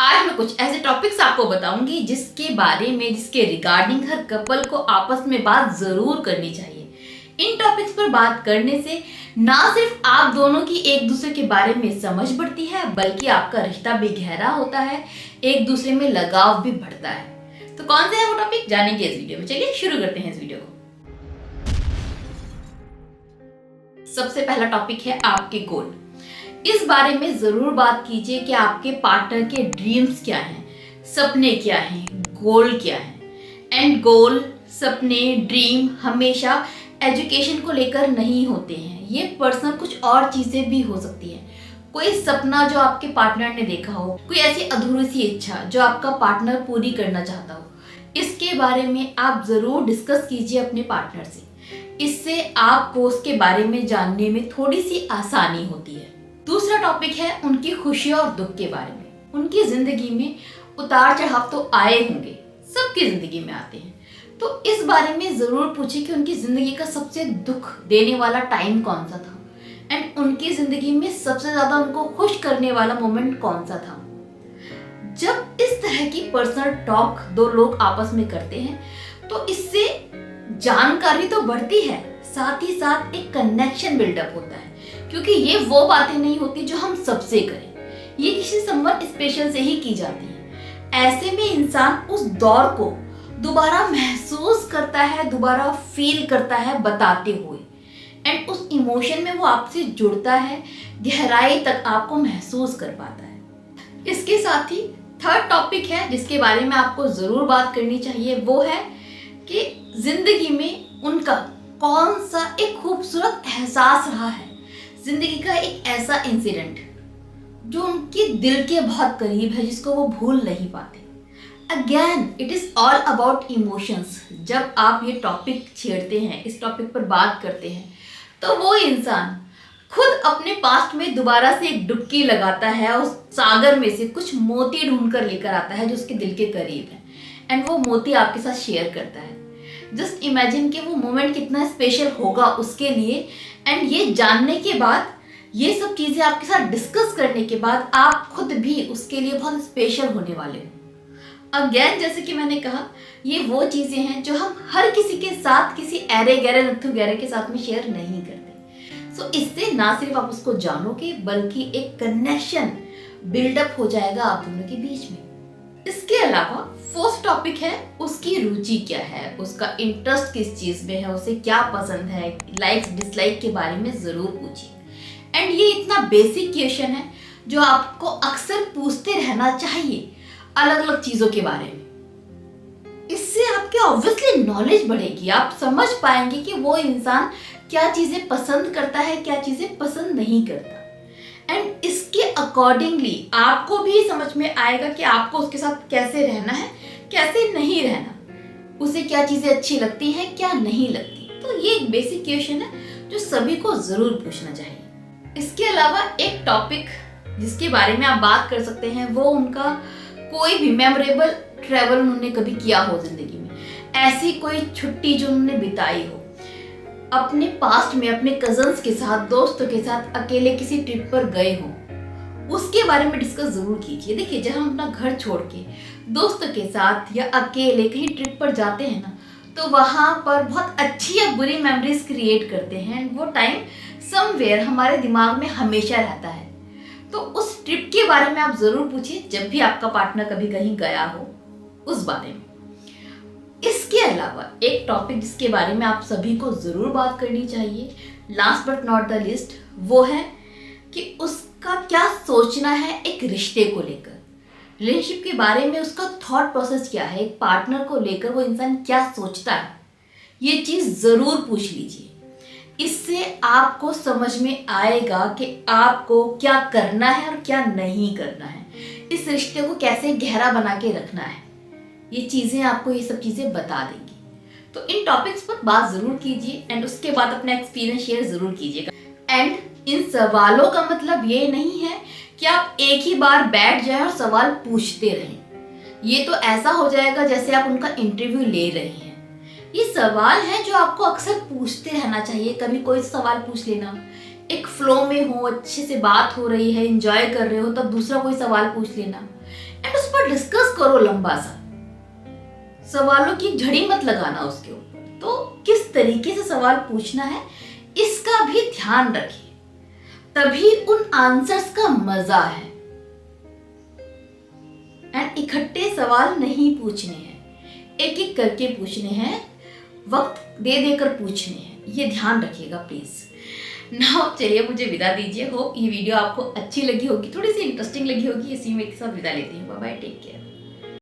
आज मैं कुछ ऐसे टॉपिक्स आपको बताऊंगी जिसके रिगार्डिंग हर कपल को आपस में बात जरूर करनी चाहिए। इन टॉपिक्स पर बात करने से ना सिर्फ आप दोनों की एक दूसरे के बारे में समझ बढ़ती है, बल्कि आपका रिश्ता भी गहरा होता है, एक दूसरे में लगाव भी बढ़ता है। तो कौन से है वो टॉपिक, जानेंगे इस वीडियो में। चलिए शुरू करते हैं इस वीडियो को। सबसे पहला टॉपिक है आपके गोल। इस बारे में जरूर बात कीजिए कि आपके पार्टनर के ड्रीम्स क्या हैं, सपने क्या हैं, गोल क्या हैं। एंड गोल, सपने, ड्रीम हमेशा एजुकेशन को लेकर नहीं होते हैं। ये पर्सनल कुछ और चीजें भी हो सकती हैं। कोई सपना जो आपके पार्टनर ने देखा हो, कोई ऐसी अधूरी सी इच्छा जो आपका पार्टनर पूरी करना चाहता हो, इसके बारे में आप जरूर डिस्कस कीजिए अपने पार्टनर से। इससे आपको उसके बारे में जानने में थोड़ी सी आसानी होती है। दूसरा टॉपिक है उनकी खुशी और दुख के बारे में। उनकी जिंदगी में उतार चढ़ाव तो आए होंगे, सबकी जिंदगी में आते हैं। तो इस बारे में जरूर पूछिए कि उनकी जिंदगी का सबसे दुख देने वाला टाइम कौन सा था, एंड उनकी जिंदगी में सबसे ज्यादा उनको खुश करने वाला मोमेंट कौन सा था। जब इस तरह की पर्सनल टॉक दो लोग आपस में करते हैं तो इससे जानकारी तो बढ़ती है, साथ ही साथ एक कनेक्शन बिल्डअप होता है। क्योंकि ये वो बातें नहीं होती जो हम सबसे करें, ये किसी समवन स्पेशल से ही की जाती है। ऐसे में इंसान उस दौर को दोबारा महसूस करता है, दोबारा फील करता है बताते हुए, एंड उस इमोशन में वो आपसे जुड़ता है, गहराई तक आपको महसूस कर पाता है। इसके साथ ही थर्ड टॉपिक है जिसके बारे में आपको जरूर बात करनी चाहिए, वो है कि जिंदगी में उनका कौन सा एक खूबसूरत एहसास रहा है, जिंदगी का एक ऐसा इंसिडेंट जो उनके दिल के बहुत करीब है, जिसको वो भूल नहीं पाते। Again it is all about emotions. जब आप ये टॉपिक छेड़ते हैं, इस टॉपिक पर बात करते हैं, तो वो इंसान खुद अपने पास्ट में दोबारा से एक डुबकी लगाता है, उस सागर में से कुछ मोती ढूंढ कर लेकर आता है जो उसके दिल के करीब है, एंड वो मोती आपके साथ शेयर करता है। जस्ट इमेजिन कि वो मोमेंट कितना स्पेशल होगा उसके लिए। एंड ये जानने के बाद, ये सब चीजें आपके साथ डिस्कस करने के बाद, आप खुद भी उसके लिए बहुत स्पेशल होने वाले हो। अगेन जैसे कि मैंने कहा, ये वो चीजें हैं जो हम हर किसी के साथ, किसी ऐरे गहरे नथु गहरे के साथ में शेयर नहीं करते। सो इससे ना सिर्फ आप उसको जानोगे, बल्कि एक कनेक्शन बिल्डअप हो जाएगा आप दोनों के बीच में। इसके अलावा फोर्थ टॉपिक है उसकी रुचि क्या है, उसका इंटरेस्ट किस चीज में है, उसे क्या पसंद है, लाइक्स डिसलाइक के बारे में जरूर पूछिए। एंड ये इतना बेसिक क्वेश्चन है जो आपको अक्सर पूछते रहना चाहिए अलग अलग चीजों के बारे में। इससे आपके ऑब्वियसली नॉलेज बढ़ेगी, आप समझ पाएंगे कि वो इंसान क्या चीजें पसंद करता है, क्या चीजें पसंद नहीं करता। एंड इसके अकॉर्डिंगली आपको भी समझ में आएगा कि आपको उसके साथ कैसे रहना है, कैसे नहीं रहना, उसे क्या चीजें अच्छी लगती हैं, क्या नहीं लगती। तो ये एक बेसिक क्वेश्चन है जो सभी को जरूर पूछना चाहिए। इसके अलावा एक टॉपिक जिसके बारे में आप बात कर सकते हैं, वो उनका कोई भी मेमोरेबल ट्रैवल उन्होंने कभी किया हो जिंदगी में, ऐसी कोई छुट्टी जो उन्होंने बिताई हो अपने पास्ट में, अपने कजन्स के साथ, दोस्तों के साथ, अकेले किसी ट्रिप पर गए हो, उसके बारे में डिस्कस जरूर कीजिए। देखिए, जब हम अपना घर छोड़ के दोस्तों के साथ या अकेले कहीं ट्रिप पर जाते हैं ना, तो वहाँ पर बहुत अच्छी या बुरी मेमोरीज क्रिएट करते हैं। वो टाइम समवेयर हमारे दिमाग में हमेशा रहता है। तो उस ट्रिप के बारे में आप जरूर पूछिए जब भी आपका पार्टनर कभी कहीं गया हो, उस बारे में। इसके अलावा एक टॉपिक जिसके बारे में आप सभी को जरूर बात करनी चाहिए, last but not the list, वो है कि उसका क्या सोचना है एक रिश्ते को लेकर, रिलेशनशिप के बारे में उसका थॉट प्रोसेस क्या है, एक पार्टनर को लेकर वो इंसान क्या सोचता है। ये चीज जरूर पूछ लीजिए। इससे आपको समझ में आएगा कि आपको क्या करना है और क्या नहीं करना है, इस रिश्ते को कैसे गहरा बना के रखना है। ये चीजें आपको ये सब चीजें बता देंगी। तो इन टॉपिक्स पर बात जरूर कीजिए, एंड उसके बाद अपना एक्सपीरियंस शेयर जरूर कीजिएगा। एंड इन सवालों का मतलब ये नहीं है कि आप एक ही बार बैठ जाएं और सवाल पूछते रहें। ये तो ऐसा हो जाएगा जैसे आप उनका इंटरव्यू ले रहे हैं। ये सवाल है जो आपको अक्सर पूछते रहना चाहिए। कभी कोई सवाल पूछ लेना, एक फ्लो में हो, अच्छे से बात हो रही है, एंजॉय कर रहे हो, तब दूसरा कोई सवाल पूछ लेना। एंड उस पर डिस्कस करो लंबा सा। सवालों की झड़ी मत लगाना उसके ऊपर। तो किस तरीके से सवाल पूछना है इसका भी ध्यान रखिए, तभी उन आंसर्स का मजा है। एंड इकट्ठे सवाल नहीं पूछने हैं, एक एक करके पूछने हैं, वक्त दे देकर पूछने हैं, ये ध्यान रखिएगा प्लीज। नाउ चलिए मुझे विदा दीजिए। होप ये वीडियो आपको अच्छी लगी होगी, थोड़ी सी इंटरेस्टिंग लगी होगी। इसी में एक साथ विदा लेते हैं। Bye bye, take care.